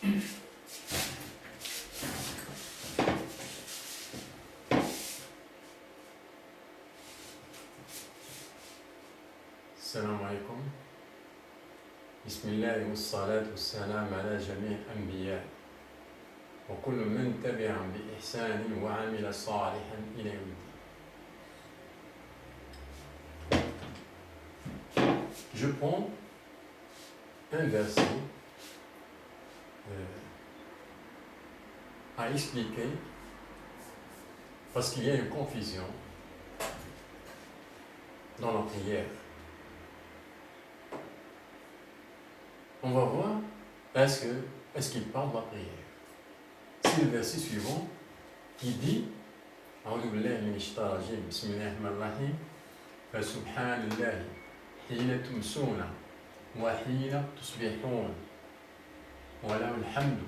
السلام عليكم. بسم الله والصلاة والسلام على جميع الأنبياء وكل من تبعهم بإحسان وعمل صالحا إلى يوم الدين. Je prends un verset à expliquer parce qu'il y a une confusion dans la prière. On va voir est-ce qu'il parle de la prière. C'est le verset suivant qui dit أعوذ بالله من الشيطان الرجيم بسم الله الرحمن الرحيم فسبحان الله حين تمسون وحين تصبحون وله الحمد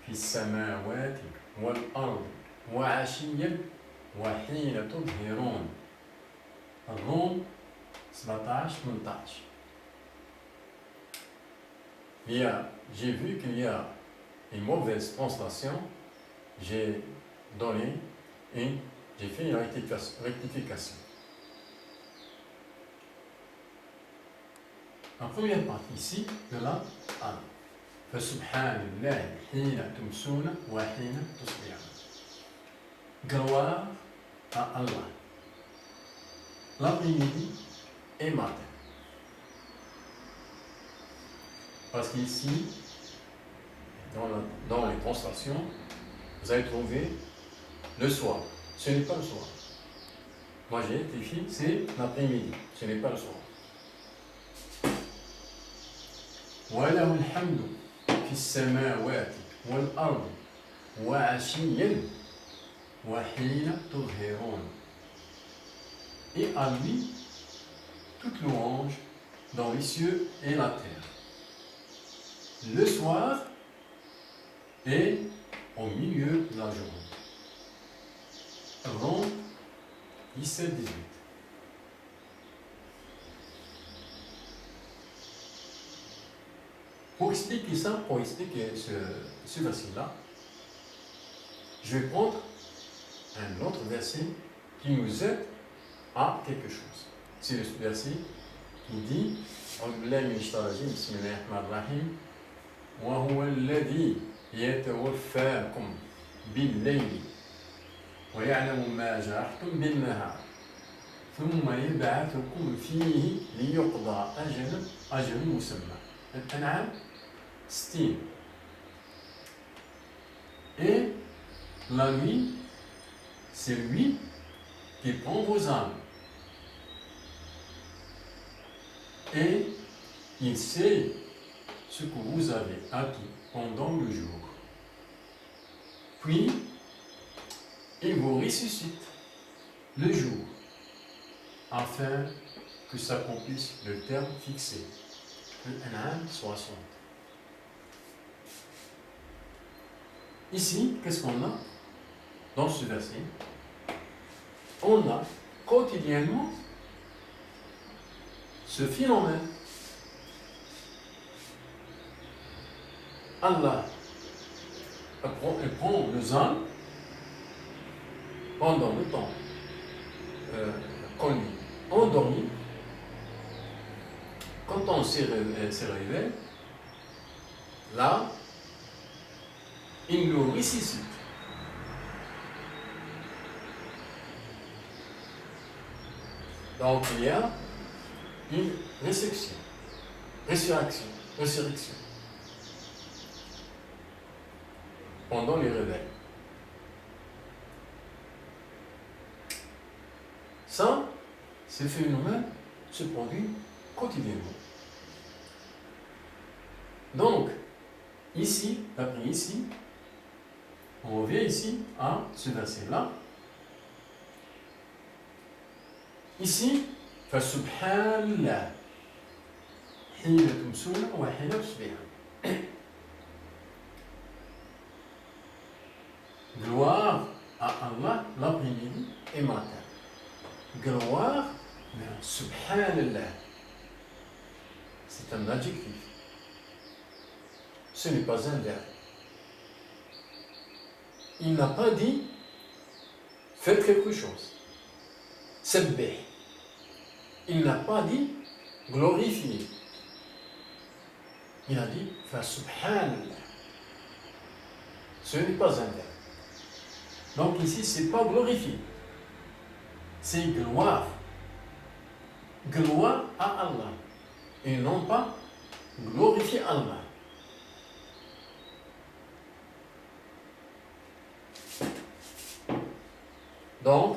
في السماوات والأرض وعشيا وحين تظهرون. الروم 17-18. J'ai vu qu'il y a une mauvaise translation, j'ai fait une rectification. En première partie ici, de la A. فَسُبْحَانَ حِينَ تُمْسُونَ وَحِينَ تُصْبِحُونَ. Gloire à Allah. L'après-midi et matin. Parce qu'ici, dans les translations, vous allez trouver le soir. Ce n'est pas le soir. Moi j'ai rectifié, c'est l'après-midi. Ce n'est pas le soir. وَلَهُ الْحَمْدُ فِي السَّمَاوَاتِ وَالْأَرْضِ وَعَشِيًّا وَحِينَ تُظْهِرُونَ. Et à lui, toute louange dans les cieux et la terre. Le soir et au milieu de la journée. Avant 17-18. Pour expliquer ce verset-là, je vais prendre un autre verset qui nous aide à quelque chose. C'est le verset qui dit أعوذ بالله من الشيطان الرجيم بسم الله الرحمن الرحيم وهو الذي يتوفاكم بالليل ويعلم ما جرحتم بالنهار ثم يبعثكم فيه ليقضى أجل مسمى. الأنعام 60. Et la nuit, c'est lui qui prend vos âmes. Et il sait ce que vous avez acquis pendant le jour. Puis, il vous ressuscite le jour, afin que s'accomplisse le terme fixé. Al-An'am 60. Ici, qu'est-ce qu'on a dans ce verset? On a quotidiennement ce phénomène. Allah prend nos âmes pendant le temps qu'on est endormi. Quand on se réveille, là, il nous ressuscite. Donc il y a une résurrection. Pendant les réveils. Ça, ce phénomène se produit quotidiennement. Donc, ici, après ici, on revient ici à ce verset-là. Ici, فَسُبْحَانَ حِينَ تُمْسُونَ وَحِينَ تُصْبِحُونَ. Gloire à Allah l'après-midi et matin. Gloire, mais subhanallah. C'est un adjectif. ce n'est pas un verbe. Il n'a pas dit faites quelque chose. Sabbih. Il n'a pas dit glorifier. Il a dit fa subhanallah. Ce n'est pas un verbe. Donc ici, ce n'est pas glorifier. C'est gloire. Gloire à Allah. Et non pas glorifier Allah. Donc,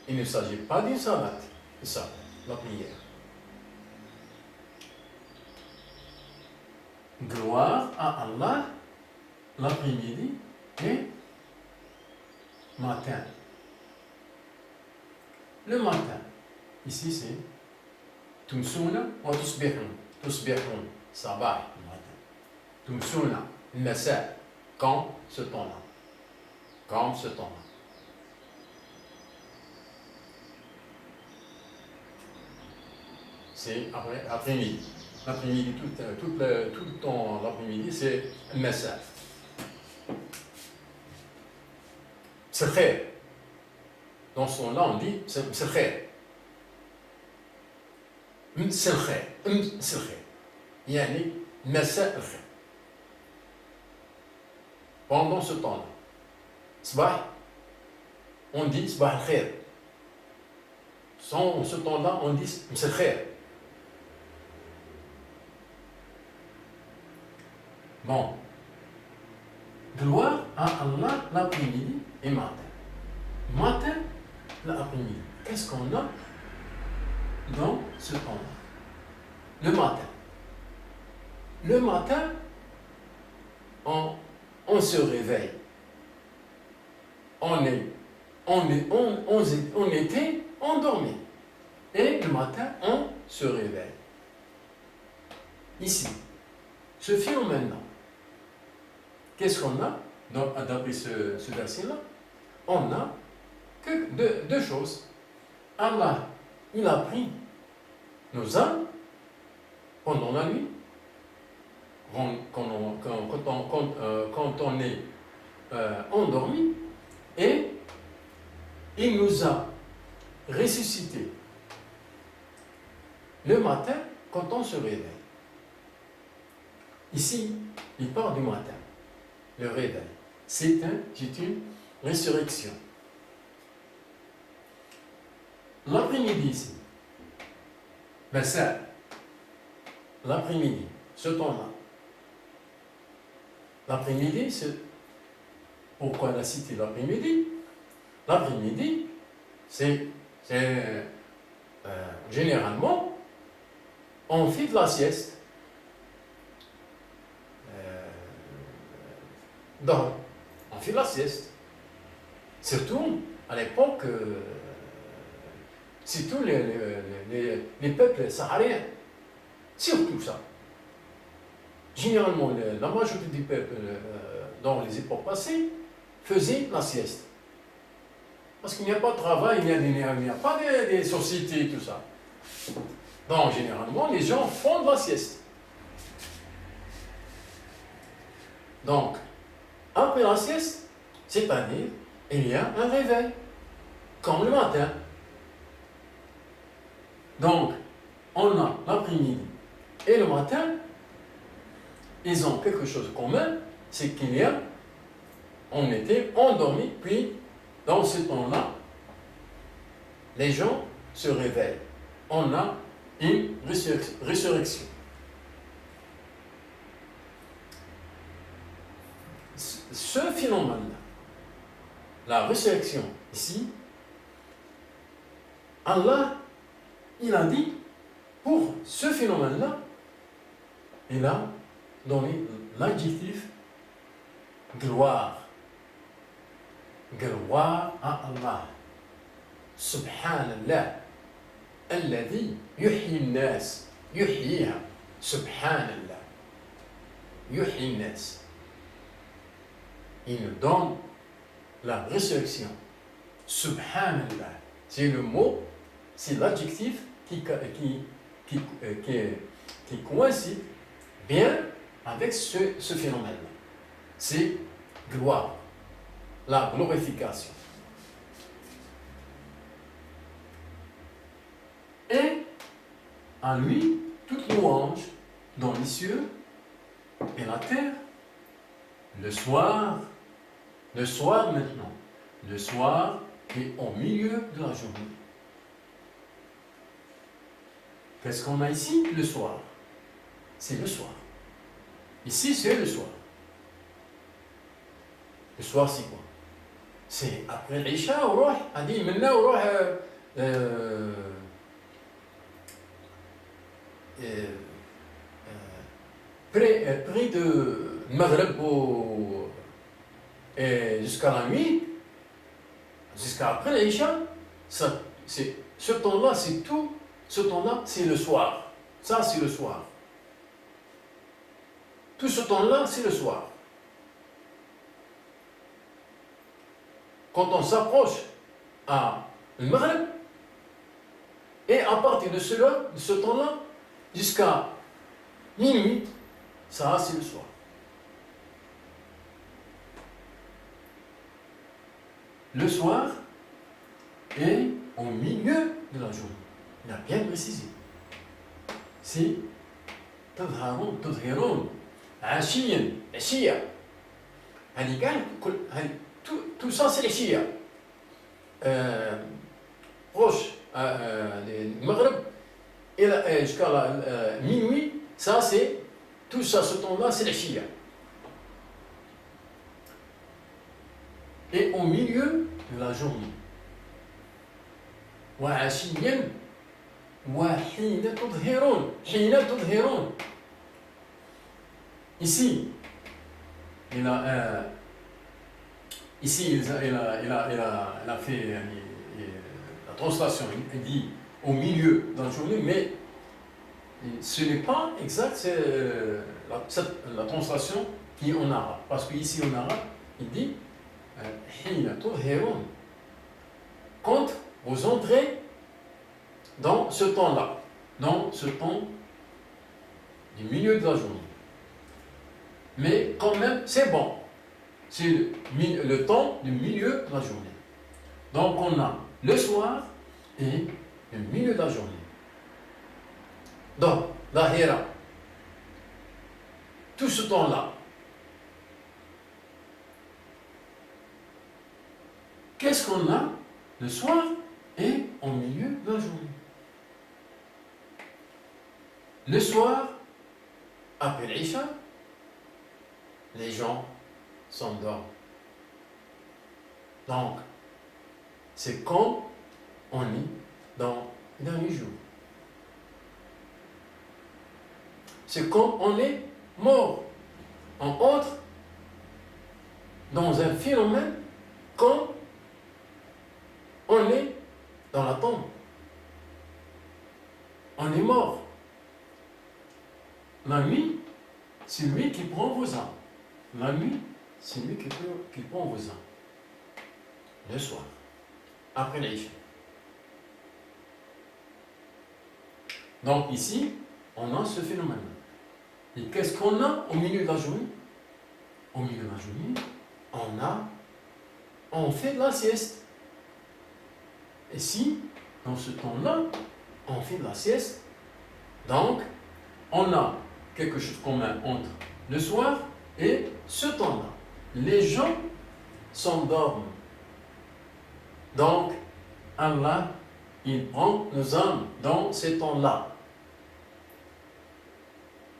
il ne s'agit pas d'une salat, ça, la prière. Gloire à Allah l'après-midi et matin. Le matin, ici c'est tumsuna wa tusbihun. Tusbihun, sabah, le matin. Tumsuna, masa, quand ce temps-là. Quand ce temps-là. C'est après-midi. L'après-midi, tout le temps, l'après-midi, c'est masa. C'est khair. Dans son là, on dit c'est khair. C'est khair. C'est khair. Yani, masa khair. Pendant ce temps-là. Sabah, on dit sabah khair. Sans ce temps-là, on dit c'est khair. Bon. Gloire à Allah l'après-midi et matin. Matin, l'après-midi. Qu'est-ce qu'on a dans ce temps-là? Le matin. Le matin, on se réveille. On était endormi. Et le matin, on se réveille. Ici, ce phénomène-là, qu'est-ce qu'on a d'après ce verset-là? On a que deux choses. Allah, il a pris nos âmes pendant la nuit, quand on est endormi, et il nous a ressuscités le matin quand on se réveille. Ici, il parle du matin, le réveil. C'est une résurrection. L'après-midi ici, ben ça, l'après-midi, ce temps-là. L'après-midi, c'est pourquoi on a cité l'après-midi? L'après-midi, c'est généralement, on fait de la sieste. Donc, on fait la sieste. Surtout à l'époque, surtout les peuples sahariens. Surtout ça. Généralement, la majorité des peuples dans les époques passées faisaient la sieste. Parce qu'il n'y a pas de travail, il n'y a pas de sociétés, tout ça. Donc, généralement, les gens font de la sieste. Donc, après la sieste, c'est-à-dire, il y a un réveil, comme le matin. Donc, on a l'après-midi et le matin, ils ont quelque chose de commun, c'est on était endormis, puis, dans ce temps-là, les gens se réveillent. On a une résurrection. Ce phénomène-là, la résurrection, ici, Allah, il a dit, pour ce phénomène-là, il a donné l'adjectif gloire. Gloire à Allah. Subhanallah. Alladhi yuhyi an-nas. Yuhyiha. Subhanallah. Yuhyi an-nas. Il nous donne la résurrection. Subhanallah. C'est le mot, c'est l'adjectif qui coïncide bien avec ce phénomène-là. C'est gloire, la glorification. Et à lui, toute louange dans les cieux et la terre, le soir maintenant, le soir est au milieu de la journée. Qu'est-ce qu'on a ici? Le soir. C'est le soir. Ici, c'est le soir. Le soir, c'est quoi? C'est après l'Isha, on a dit, maintenant, on près de Maghreb jusqu'à la nuit, jusqu'à après l'Isha, ce temps-là, c'est tout. Ce temps-là, c'est le soir. Ça, c'est le soir. Tout ce temps-là, c'est le soir. Quand on s'approche à Maghreb, et à partir de ce temps-là, jusqu'à minuit, ça, c'est le soir. Le soir est au milieu de la journée. Il a bien précisé. C'est تظهرون عشيا عشية. هذه كاع tout ça c'est العشية. Proche Maghreb jusqu'à minuit, ça c'est tout ça, ce temps-là c'est العشية. Et au milieu de la journée. وعشيا وحين تظهرون. حين تظهرون. Ici, il a fait la translation, il dit au milieu de la journée, mais ce n'est pas exact, c'est la translation qui est en arabe. Parce qu'ici en arabe, il dit حين تظهرون. Quand vous entrez dans ce temps-là, dans ce temps du milieu de la journée. Mais quand même, c'est bon. C'est le temps du milieu de la journée. Donc on a le soir et le milieu de la journée. Donc, la Hira, tout ce temps-là, qu'est-ce qu'on a le soir et au milieu de la journée? Le soir, après l'Isha, les gens s'endorment. Donc, c'est comme on est dans le dernier jour. C'est comme on est mort. On entre dans un phénomène comme on est dans la tombe. On est mort. La nuit, c'est lui qui prend vos âmes. La nuit, c'est lui qui prend vos âmes. Le soir, après l'Isha. Donc ici, on a ce phénomène. Et qu'est-ce qu'on a au milieu de la journée? Au milieu de la journée, on fait de la sieste. Et si, dans ce temps-là, on fait de la sieste, donc, on a quelque chose de commun entre le soir et ce temps-là. Les gens s'endorment. Donc, Allah, il prend nos âmes dans ces temps-là.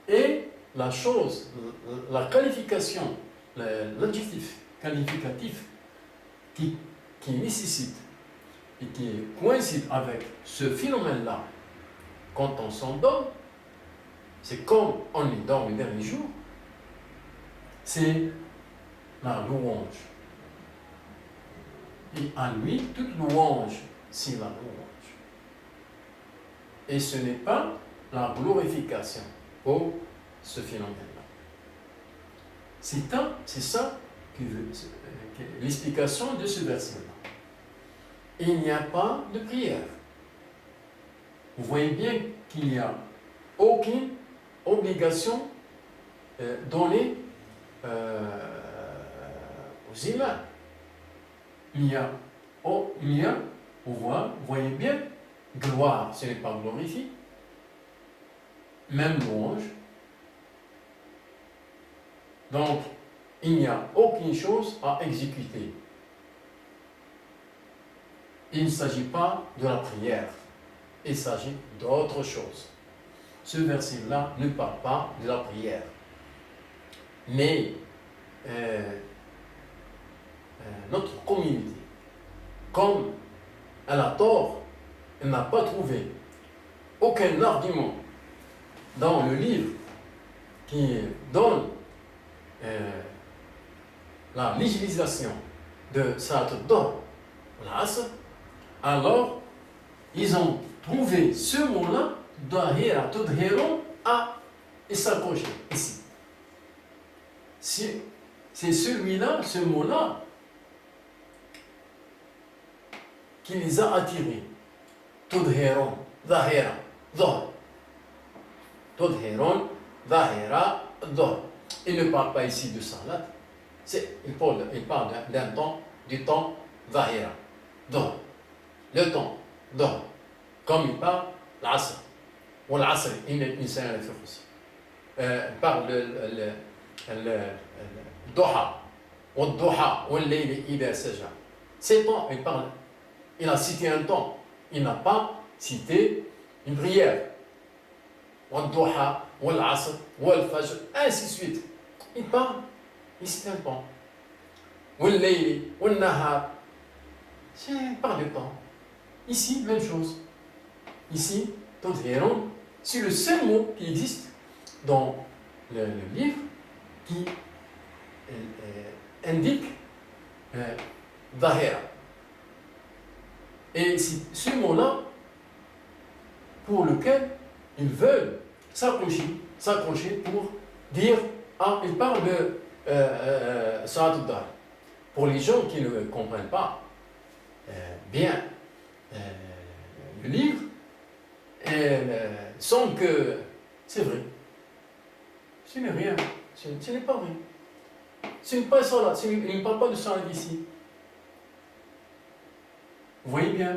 Et la chose, la qualification, l'adjectif qualificatif qui nécessite et qui coïncide avec ce phénomène-là, quand on s'endort, c'est comme on est dans le dernier jour, c'est la louange. Et à lui, toute louange, c'est la louange. Et ce n'est pas la glorification pour ce phénomène-là. C'est ça l'explication de ce verset-là. Il n'y a pas de prière. Vous voyez bien qu'il n'y a aucune obligation donné aux humains. Il y a, vous voyez bien, gloire, ce n'est pas glorifié, même louange. Donc, il n'y a aucune chose à exécuter. Il ne s'agit pas de la prière, il s'agit d'autre chose. Ce verset-là ne parle pas de la prière. Mais notre communauté, comme elle a tort, elle n'a pas trouvé aucun argument dans le livre qui donne la législation de Salat al-Dhuhr, alors ils ont trouvé ce mot-là, Dhahira, Tudhirun, à s'accrocher ici. C'est celui-là, ce mot-là, qui les a attirés. Tudhirun, Dhahira, Dhuhr. Tudhirun, Dhahira, Dhuhr. Il ne parle pas ici de salat. Il parle d'un temps, du temps Dhahira, Dhuhr. Le temps, Dhuhr. Comme il parle l'Asr. Ou l'Asr, il parle le Duha. Ou Duha, ou Layli Ida Saja. Ces temps, il a cité un temps. Il n'a pas cité une prière. Ou Duha, ou l'Asr, ou Al-Fajr, ainsi de suite. Il cite un temps. Ou Layli, ou Nahar. Il parle de temps. Ici, même chose. Ici, Tudhirun, c'est le seul mot qui existe dans le livre qui indique Dhahira. Et c'est ce mot-là pour lequel ils veulent s'accrocher pour dire ils parlent de Salat al-Dhuhr. Pour les gens qui ne comprennent pas bien le livre, sans que c'est vrai. Ce n'est rien. Ce n'est pas vrai. Ce n'est pas Salat. Il ne parle pas de Salat ici. Vous voyez bien,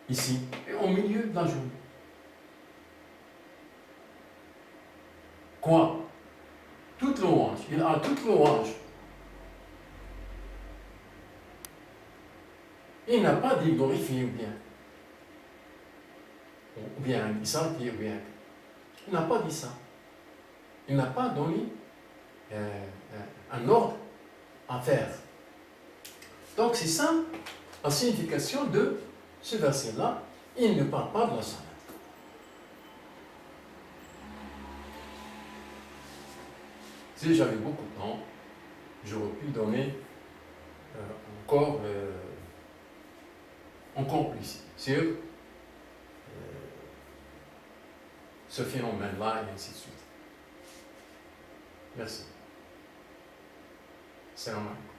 ici, et au milieu de la journée. Quoi? Toute louange. Il a toute louange. Il n'a pas dit glorifier ou bien exalter, ou bien. Il n'a pas dit ça. Il n'a pas donné un ordre à faire. Donc c'est ça la signification de ce verset-là. Il ne parle pas de la salat. Si j'avais beaucoup de temps, j'aurais pu donner encore plus sur ce phénomène-là et ainsi de suite. Merci. Salam alaikum.